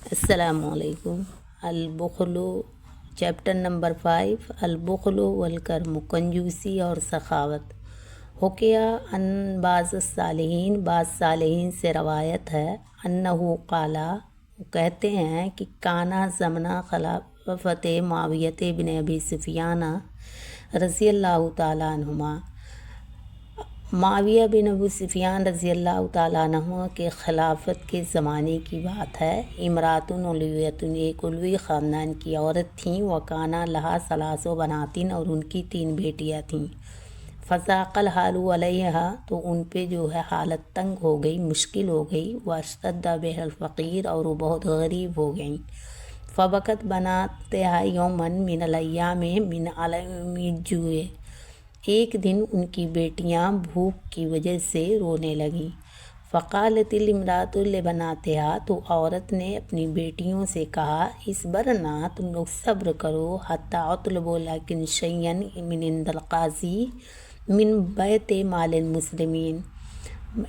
السلام علیکم۔ البخل، chapter number 5، البخل والکرم، کنجوسی اور سخاوت۔ حکیہ ان بعض صالحین سے روایت ہے انہو قالا، وہ کہتے ہیں کہ کانا زمنہ خلافت معاویہ بن ابی سفیان رضی اللہ تعالیٰ عنہما، معاویہ بن ابو سفیان رضی اللہ تعالیٰ عنہ کے خلافت کے زمانے کی بات ہے۔ امراتن علویتن، ایک علوی خاندان کی عورت تھیں، وکانا لہا ثلاث بناتن، اور ان کی 3 بیٹیاں تھیں۔ فضاق الحال علیہا، تو ان پہ حالت تنگ ہو گئی، مشکل ہو گئی۔ واشتد بها الفقیر، اور وہ بہت غریب ہو گئیں۔ فبکت بناتہا یوما من الایام من علم الجوع، ایک دن ان کی بیٹیاں بھوک کی وجہ سے رونے لگیں۔ فقالت الامرأۃ لبناتہا، تو عورت نے اپنی بیٹیوں سے کہا، اصبرنا، تم لوگ صبر کرو، حتی اطلب لیکن شیئا من عند القاضی من بیت مال المسلمین،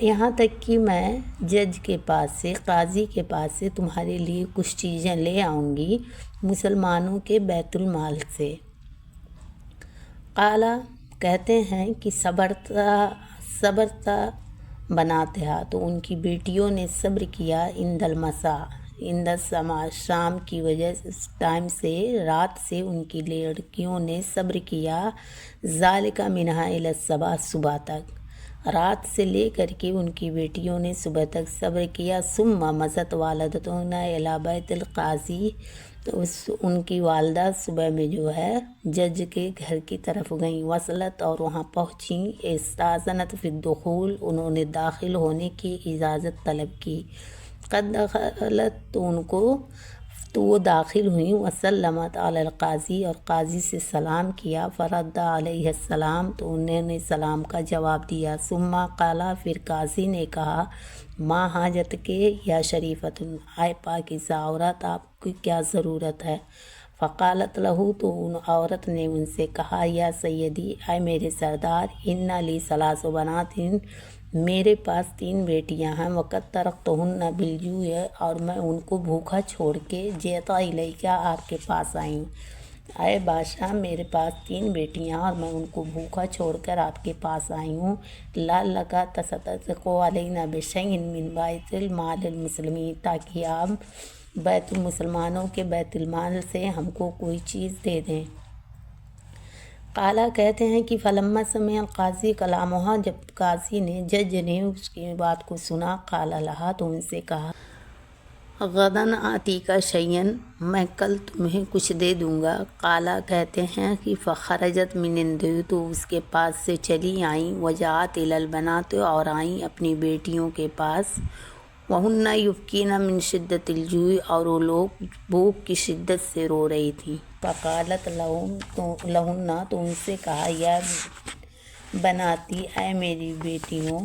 یہاں تک کہ میں جج کے پاس سے، قاضی کے پاس سے تمہارے لیے کچھ چیزیں لے آؤں گی، مسلمانوں کے بیت المال سے۔ قالا، کہتے ہیں کہ صبرتا بناتہا، تو ان کی بیٹیوں نے صبر کیا، عند السماء، شام کی وجہ ٹائم سے، رات سے ان کی لڑکیوں نے صبر کیا، ذالک منہا الی الصبح، صبح تک، رات سے لے کر کے ان کی بیٹیوں نے صبح تک صبر کیا۔ ثم مضت والدتہن الی بیت القاضی، تو ان کی والدہ صبح میں جج کے گھر کی طرف گئیں۔ وصلت، اور وہاں پہنچیں۔ استاذنت فی الدخول، انہوں نے داخل ہونے کی اجازت طلب کی۔ قد دخلت، تو وہ داخل ہوئیں۔ وسلمت علی القاضی، اور قاضی سے سلام کیا۔ فرد علیہ السلام، تو انہوں نے سلام کا جواب دیا۔ ثم قالا، پھر قاضی نے کہا، ما حاجت کے یا شریفۃ، اے پاکیزہ عورت، آپ کی کیا ضرورت ہے؟ فقالت لہو، تو ان عورت نے ان سے کہا، یا سیدی، اے میرے سردار، ان لی ثلاث بنات، میرے پاس 3 بیٹیاں ہیں، وقد ترکتہن بالجوع، اور میں ان کو بھوکا چھوڑ کے جیت الیک، آپ کے پاس آئی ہوں۔ اے بادشاہ، میرے پاس 3 بیٹیاں اور میں ان کو بھوکا چھوڑ کر آپ کے پاس آئی ہوں۔ لعلک تصدق علینا بشیء من بیت المال المسلمین، تاکہ آپ مسلمانوں کے بیت المال سے ہم کو کوئی چیز دے دیں۔ قالا، کہتے ہیں کہ فلما سمع القاضی کلامہا، جب قاضی نے، جج نے اس کی بات کو سنا، قالا لہا، تو ان سے کہا، غداً آتیک شیئا، میں کل تمہیں کچھ دے دوں گا۔ قالا، کہتے ہیں کہ فخرجت من عنده، تو اس کے پاس سے چلی آئیں۔ وجاءت الی البنات، اور آئیں اپنی بیٹیوں کے پاس۔ وہن یبکین من شدت الجوع، اور وہ لوگ بھوک کی شدت سے رو رہی تھیں۔ فقالت لہن، تو ان سے کہا، یا بناتی، اے میری بیٹیوں،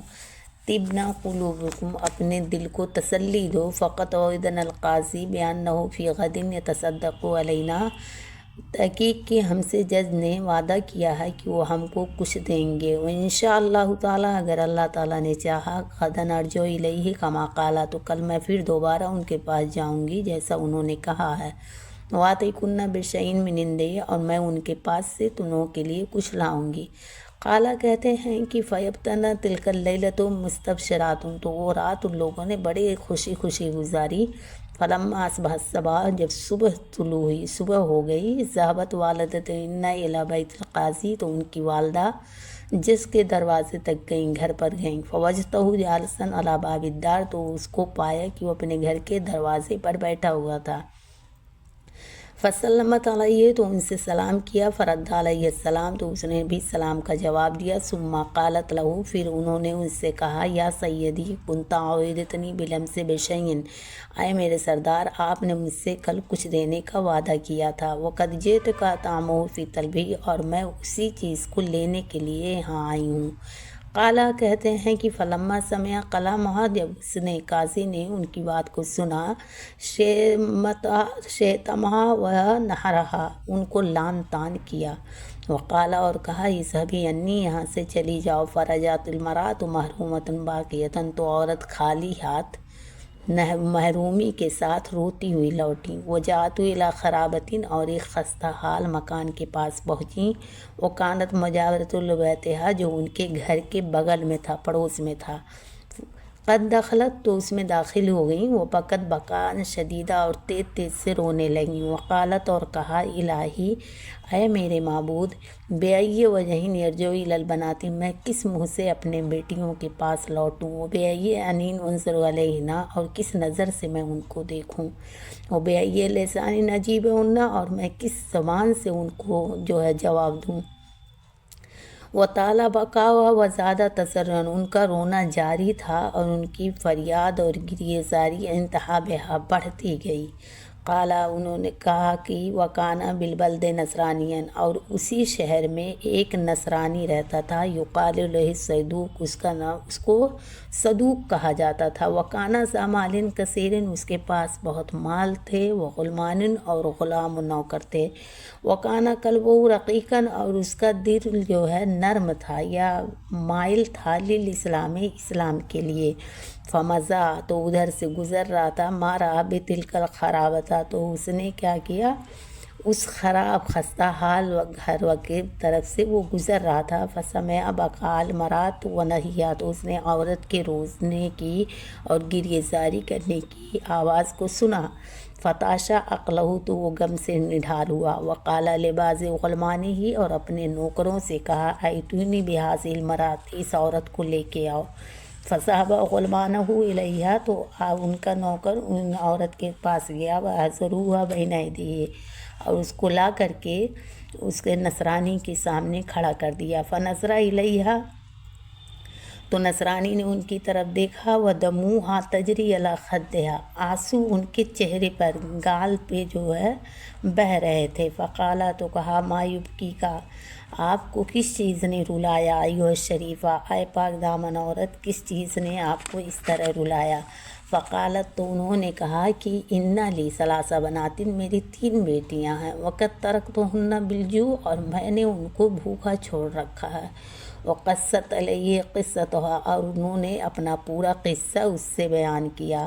طبنا قلوبکم، اپنے دل کو تسلی دو۔ فقط وعدنا القاضی بانہ فی غد یتصدق علینا، تحقیق کہ ہم سے جج نے وعدہ کیا ہے کہ وہ ہم کو کچھ دیں گے۔ وانشاءاللہ تعالیٰ، اگر اللہ تعالیٰ نے چاہا، غداً ارجع الیہ کما قالا، تو کل میں پھر دوبارہ ان کے پاس جاؤں گی جیسا انہوں نے کہا ہے۔ وآتیکن بشیء من عندی، اور میں ان کے پاس سے تم لوگوں کے لیے کچھ لاؤں گی۔ قالا، کہتے ہیں کہ فیبتن تلک اللیلۃ مستبشرات، تو وہ رات ان لوگوں نے بڑے خوشی خوشی گزاری۔ فلما اصبح الصباح، جب صبح طلوع ہوئی، صبح ہو گئی، ذهبت والدتهن الی بیت القاضی، تو ان کی والدہ جس کے دروازے تک گئیں، گھر پر گئیں۔ فوجدتہ جالسا علی باب الدار، تو اس کو پایا کہ وہ اپنے گھر کے دروازے پر بیٹھا ہوا تھا۔ فسلمت علیہ، تو ان سے سلام کیا۔ فرد علیہ السلام، تو اس نے بھی سلام کا جواب دیا۔ ثم قالت لہو، پھر انہوں نے ان سے کہا، یا سیدی، کنت وعدتنی بالامس بشیء، اے میرے سردار، آپ نے مجھ سے کل کچھ دینے کا وعدہ کیا تھا۔ وقد جئتک اطعمہ فی طلبی، اور میں اسی چیز کو لینے کے لیے یہاں آئی ہوں۔ قالا، کہتے ہیں کہ فلما سمع کلامہا، جب اس نے، قاضی نے ان کی بات کو سنا، شتمہا و نہرہا، ان کو لعن طعن کیا۔ وقالا، اور کہا، اذهبی عنی، یہاں سے چلی جاؤ۔ فرجعت المرأۃ محرومۃ باقیۃ، تو عورت خالی ہاتھ محرومی کے ساتھ روتی ہوئی لوٹیں۔ وجاءت الی خرابتن، اور ایک خستہ حال مکان کے پاس پہنچیں۔ وکانت مجاورۃ لبیتہا، جو ان کے گھر کے بغل میں تھا، پڑوس میں تھا۔ قد دخلت، تو اس میں داخل ہو گئیں۔ وہ بکت بکان شدیدہ، اور تیز تیز سے رونے لگیں۔ وقالت، اور کہا، الہی، اے میرے معبود، بأی وجہ یرجع الی البنات، میں کس منہ سے اپنے بیٹیوں کے پاس لوٹوں؟ وبأی عین انظر الیہن، اور کس نظر سے میں ان کو دیکھوں؟ وبأی لسان اجیبہن، اور میں کس زبان سے ان کو جواب دوں؟ وطال بکاؤہا وزاد تضرعا، ان کا رونا جاری تھا اور ان کی فریاد اور گریہ زاری انتہا بہا بڑھتی گئی۔ قالا، انہوں نے کہا کہ وکان بالبلد نصرانیا، اور اسی شہر میں ایک نصرانی رہتا تھا، یقال لہ صدوق، اس کو صدوق کہا جاتا تھا۔ وکان ذا مال کثیر، اس کے پاس بہت مال تھے۔ وغلمان، اور غلام و نوکر تھے۔ وکان قلبہ رقیقا، اور اس کا دل نرم تھا یا مائل تھا، للاسلام، اسلام کے لیے۔ فمضا، تو ادھر سے گزر رہا تھا، ما رأى بتلک الخرابۃ، تو اس نے کیا کیا، اس خراب خستہ حال گھر کی طرف سے وہ گزر رہا تھا۔ فسمع بکاء المرأۃ ونحیہا، تو اس نے عورت کے رونے کی اور گریہ زاری کرنے کی آواز کو سنا۔ فتاشا عقلہ، تو وہ غم سے نڈھال ہوا۔ وقال لبعض غلمانہ، اور اپنے نوکروں سے کہا، ائتونی بہذہ المرأۃ، اس عورت کو لے کے آؤ۔ فذهب غلمانہ الیہا، تو ان کا نوکر ان عورت کے پاس گیا۔ وحضروها بین ایدیہ، اور اس کو لا کر کے اس کے نصرانی کے سامنے کھڑا کر دیا۔ فنظر الیہا، تو نصرانی نے ان کی طرف دیکھا۔ ودموها تجری علی خدہا، آنسو ان کے چہرے پر، گال پہ بہہ رہے تھے۔ فقالا، تو کہا، ما یبکیک، آپ کو کس چیز نے رلایا؟ ایھا الشریفہ، اے پاک دامن عورت، کس چیز نے آپ کو اس طرح رلایا؟ فقالت، تو انہوں نے کہا کہ ان لی ثلاث بنات، میری 3 بیٹیاں ہیں۔ وقد ترکتہن بالجوع، اور میں نے ان کو بھوکا چھوڑ رکھا ہے۔ وقصت علیہ قصتھا، اور انہوں نے اپنا پورا قصہ اس سے بیان کیا۔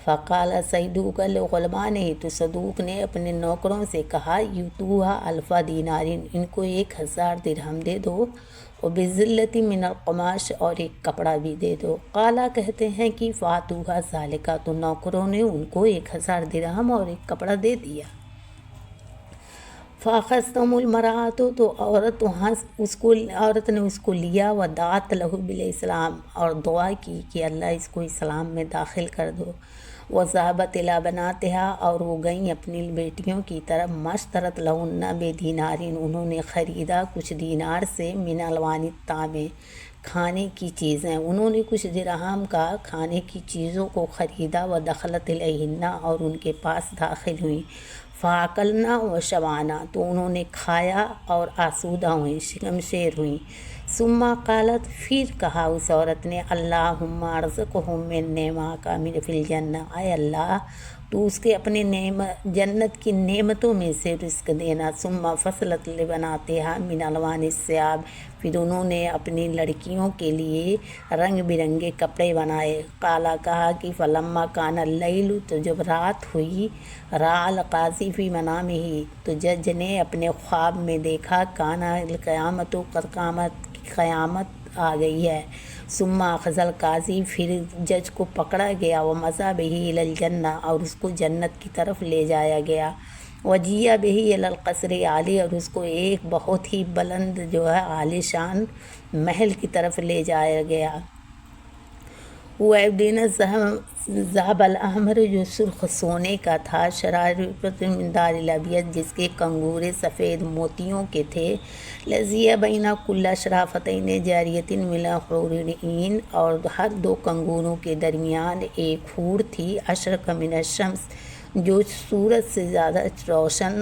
فقال صدوق لغلمانہ، تو صدوق نے اپنے نوکروں سے کہا، یؤتوھا 1000 دینار، ان کو 1000 درہم دے دو۔ وبذلۃ من القماش، اور ایک کپڑا بھی دے دو۔ قالا، کہتے ہیں کہ فاتوھا ذالک، تو نوکروں نے ان کو 1000 درہم اور ایک کپڑا دے دیا۔ فاخذتم المرأۃ، تو عورت نے اس کو لیا۔ ودعت لہ بالاسلام، اور دعا کی کہ اللہ اس کو اسلام میں داخل کر دو۔ وذهبت الی بناتہا، اور وہ گئیں اپنی بیٹیوں کی طرف۔ مشترت لہن بدینار، انہوں نے خریدا کچھ دینار سے، من الوان الطعام، کھانے کی چیزیں، انہوں نے کچھ درہم کا کھانے کی چیزوں کو خریدا۔ ودخلت الیہن، اور ان کے پاس داخل ہوئیں۔ فاکلنا وشبعنا، تو انہوں نے کھایا اور آسودہ ہوئیں، شمشیر ہوئیں۔ ثم قالت، پھر کہا اس عورت نے، اللہم ارزقہم من نعماک من فی الجنہ، اے اللہ، تو اس کے اپنے جنت کی نعمتوں میں سے رزق دینا۔ ثم فصلت لبناتہا من الوان الثیاب، پھر انہوں نے اپنی لڑکیوں کے لیے رنگ برنگے کپڑے بنائے۔ قالا، کہا کہ فلما کان اللیل، تو جب رات ہوئی، رأى القاضی فی منامہ، تو جج نے اپنے خواب میں دیکھا، کان القیامۃ قد قامت، قیامت آ گئی ہے۔ ثم اخذ القاضی، پھر جج کو پکڑا گیا۔ ومضى به الی الجنہ، اور اس کو جنت کی طرف لے جایا گیا۔ وجیء به الی القصر العالی، اور اس کو ایک بہت ہی بلند عالی شان محل کی طرف لے جایا گیا۔ وعبدین الذهب الاحمر، جو سرخ سونے کا تھا۔ شرارفۃ من دار الابیض، جس کے کنگورے سفید موتیوں کے تھے۔ لذی بین کل شرافتین جاریۃ من الحور العین، اور ہر 2 کنگوروں کے درمیان ایک حور تھی۔ اشرق من الشمس، جو سورج سے زیادہ روشن،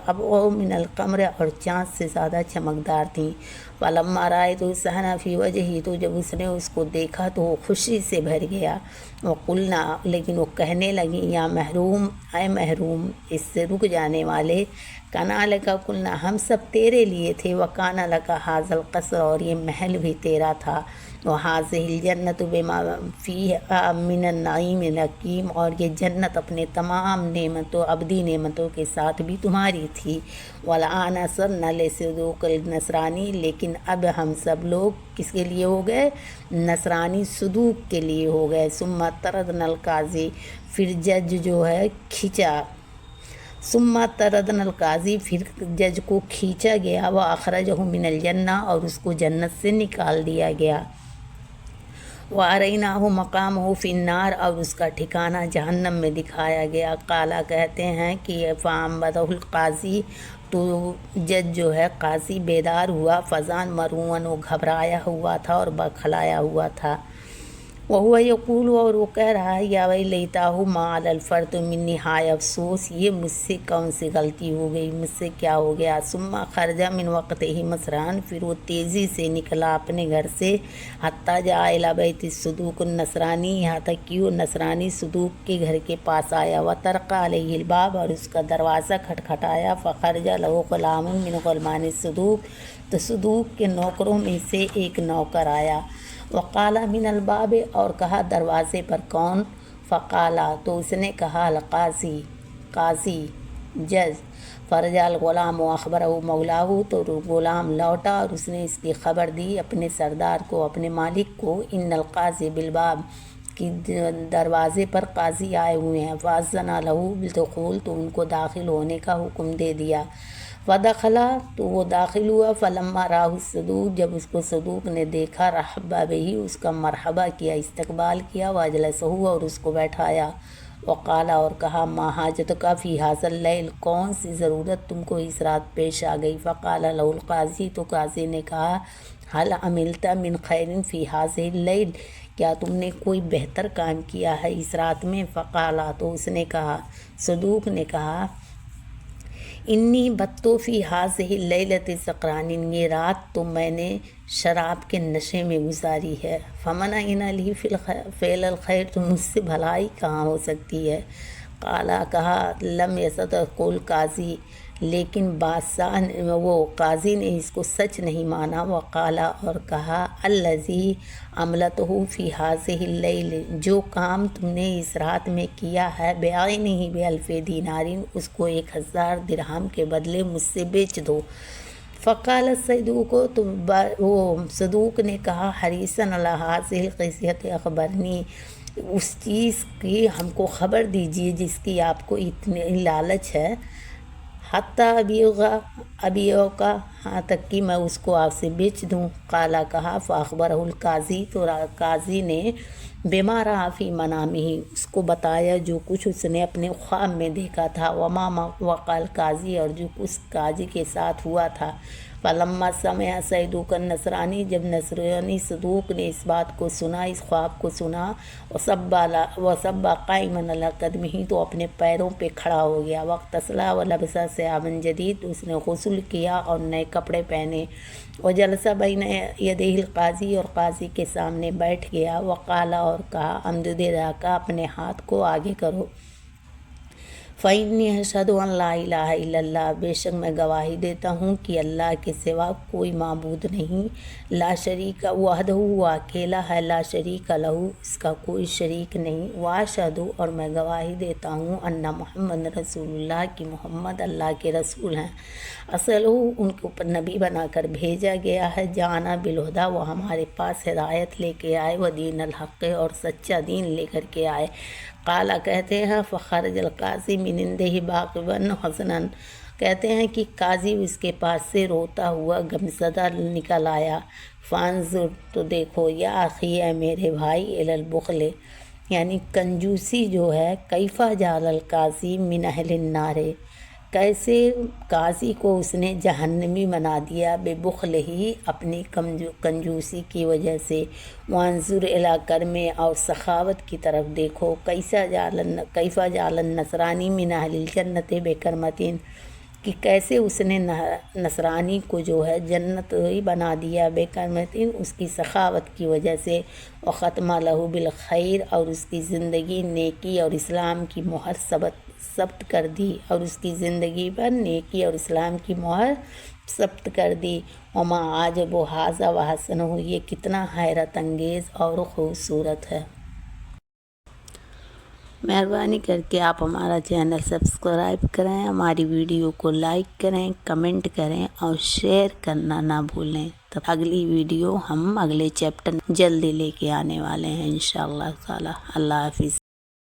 ابو من القمر، اور چاند سے زیادہ چمکدار تھیں۔ فلما رأیت السحن فی وجہہ، تو جب اس نے اس کو دیکھا تو وہ خوشی سے بھر گیا۔ وقلنا، لیکن وہ کہنے لگیں، یا محروم، اے محروم، اس سے رک جانے والے، کنا لک قلنا، ہم سب تیرے لیے تھے، وکان لک ھذا القصر، اور یہ محل بھی تیرا تھا۔ وَهَٰذِهِ الْجَنَّةُ بِمَا فِيهَا مِنَ النَّعِيمِ الْحَکِيمِ، اور یہ جنت اپنے تمام نعمتوں ابدی نعمتوں کے ساتھ بھی تمہاری تھی۔ وَالْآنَ صَرْنَا لِصُدُوقِ النَّصْرَانِی، لیکن اب ہم سب لوگ کس کے لیے ہو گئے؟ نصرانی صدوق کے لیے ہو گئے۔ ثُمَّ طَرَدْنَا الْقَاضِی، پھر جج جو ہے کھینچا، ثم طردنا القاضی، پھر جج کو کھینچا گیا، وَأَخْرَجَهُ مِنَ الْجَنَّةِ، اور اس کو جنت سے نکال دیا گیا، وَأَرَيْنَاهُ مَقَامَهُ فِي النَّارِ، اور اس کا ٹھکانہ جہنم میں دکھایا گیا۔ قالا کہتے ہیں کہ فَأَنبَتَهُ الْقَاضِی، تو جج جو ہے قاضی بیدار ہوا، فَزَانَ مَرْعُوبًا، وہ گھبرایا ہوا تھا اور بکھلایا ہوا تھا، وَهُوَ يَقُولُ، اور وہ کہہ رہا ہے، یا ویلیتہ ما علی الفرط منی، ہائے افسوس یہ مجھ سے کون سی غلطی ہو گئی، مجھ سے کیا ہو گیا۔ ثم خرج من وقتہ مسرعا، پھر وہ تیزی سے نکلا اپنے گھر سے، حتی جاء الی بیت الصدوق النصرانی، یہاں تک کہ وہ نصرانی صدوق کے گھر کے پاس آیا، وطرق علیہ الباب، اور اس کا دروازہ کھٹکھٹایا، فخرج لہ غلام من غلمان الصدوق، تو صدوق کے نوکروں میں سے ایک نوکر آیا، وقال من الباب، اور کہا دروازے پر کون؟ فقالا، تو اس نے کہا القاضی، قاضی، جج۔ فرجع الغلام اخبرہ مولاہ، تو غلام لوٹا اور اس نے اس کی خبر دی اپنے سردار کو، اپنے مالک کو، ان القاضی بالباب، کہ دروازے پر قاضی آئے ہوئے ہیں، فاذن لہ بالدخول، تو ان کو داخل ہونے کا حکم دے دیا، فدخلا، تو وہ داخل ہوا، فلما راہ الصدوق، جب اس کو صدوق نے دیکھا، رحب بہ، اس کا مرحبا کیا، استقبال کیا، واجلسہ، اور اس کو بیٹھایا، وقال، اور کہا، ما حاجتک فی ھذا اللیل، کون سی ضرورت تم کو اس رات پیش آ گئی؟ فقال لہ القاضی، تو قاضی نے کہا، هل عملت من خیر فی ھذہ اللیل، کیا تم نے کوئی بہتر کام کیا ہے اس رات میں؟ فقالا، تو اس نے کہا، صدوق نے کہا، انی بتو فی ھذہ اللیلۃ سکران، یہ رات تو میں نے شراب کے نشے میں گزاری ہے، فمنعن لی فعل الخیر، تو مجھ سے بھلائی کہاں ہو سکتی ہے؟ قالا، کہا، لم یصدق القاضی، لیکن بادشاہ وہ قاضی نے اس کو سچ نہیں مانا، وقالا، اور کہا، الذی عملتہ فی ھذہ اللیل، جو کام تم نے اس رات میں کیا ہے، بعینہ بألف دینار، اس کو 1000 درہم کے بدلے مجھ سے بیچ دو۔ فقال الصدوق، تو وہ صدوق نے کہا، حریصاً علی ھذہ القضیۃ اخبرنی، اس چیز کی ہم کو خبر دیجیے جس کی آپ کو اتنی لالچ ہے، حتیٰ ابیعہ کا، ہاں تک کہ میں اس کو آپ سے بیچ دوں۔ قالا، کہا، فاخبرہ القاضی، تو قاضی نے بما رأى فی منامہ، اس کو بتایا جو کچھ اس نے اپنے خواب میں دیکھا تھا، وما وقع القاضی، اور جو کچھ قاضی کے ساتھ ہوا تھا۔ فلما سمع صدوق النصرانی، جب نصرانی صدوق نے اس بات کو سنا، اس خواب کو سنا، وصب قائما علی قدمہ، تو اپنے پیروں پہ کھڑا ہو گیا، واغتسل ولبس ثیابا جدید، اس نے غسل کیا اور نئے کپڑے پہنے، وجلس بین یدیہ القاضی، اور قاضی کے سامنے بیٹھ گیا، وقال، اور کہا، امدد یدیک، اپنے ہاتھ کو آگے کرو، فإنی أشہد أن لا الہ الا اللہ، بے شک میں گواہی دیتا ہوں کہ اللہ کے سوا کوئی معبود نہیں، لا شریک وحدہ، وہ اکیلا ہے، لا شریک لہ، اس کا کوئی شریک نہیں، واشہد، اور میں گواہی دیتا ہوں، ان محمد رسول اللہ، کہ محمد اللہ کے رسول ہیں، اصلہ، ان کے اوپر نبی بنا کر بھیجا گیا ہے، جانا بالہدیٰ، وہ ہمارے پاس ہدایت لے کے آئے، ودین الحق، اور سچا دین لے کر کے آئے۔ قالا، کہتے ہیں، فخرج القاضی من عنده باکبا حزنا، کہتے ہیں کہ قاضی اس کے پاس سے روتا ہوا غمزدہ نکل آیا، فانظر، تو دیکھو، یا اخی، ہے میرے بھائی، الی البخل، یعنی کنجوسی جو ہے، کیف جعل القاضی من اہل النار، کیسے قاضی کو اس نے جہنمی بنا دیا، بے بخل ہی، اپنی کنجوسی کی وجہ سے، وانظر الی کرم، اور سخاوت کی طرف دیکھو، کیف جعل النصرانی من اہل الجنت بکرمۃ، کہ کیسے اس نے نصرانی کو جو ہے جنت ہی بنا دیا بیکرمتین اس کی سخاوت کی وجہ سے، وختمہ لہو بالخیر، اور اس کی زندگی نیکی اور اسلام کی مہر ثبت کر دی، اور اس کی زندگی پر نیکی اور اسلام کی مہر ثبت کر دی۔ وما عجب ھذا وحسنہ، یہ کتنا حیرت انگیز اور خوبصورت ہے۔ مہربانی کر کے آپ ہمارا چینل سبسکرائب کریں، ہماری ویڈیو کو لائک کریں، کمنٹ کریں اور شیئر کرنا نہ بھولیں۔ تو اگلی ویڈیو ہم اگلے چیپٹر جلدی لے کے آنے والے ہیں انشاءاللہ تعالی۔ اللہ حافظ۔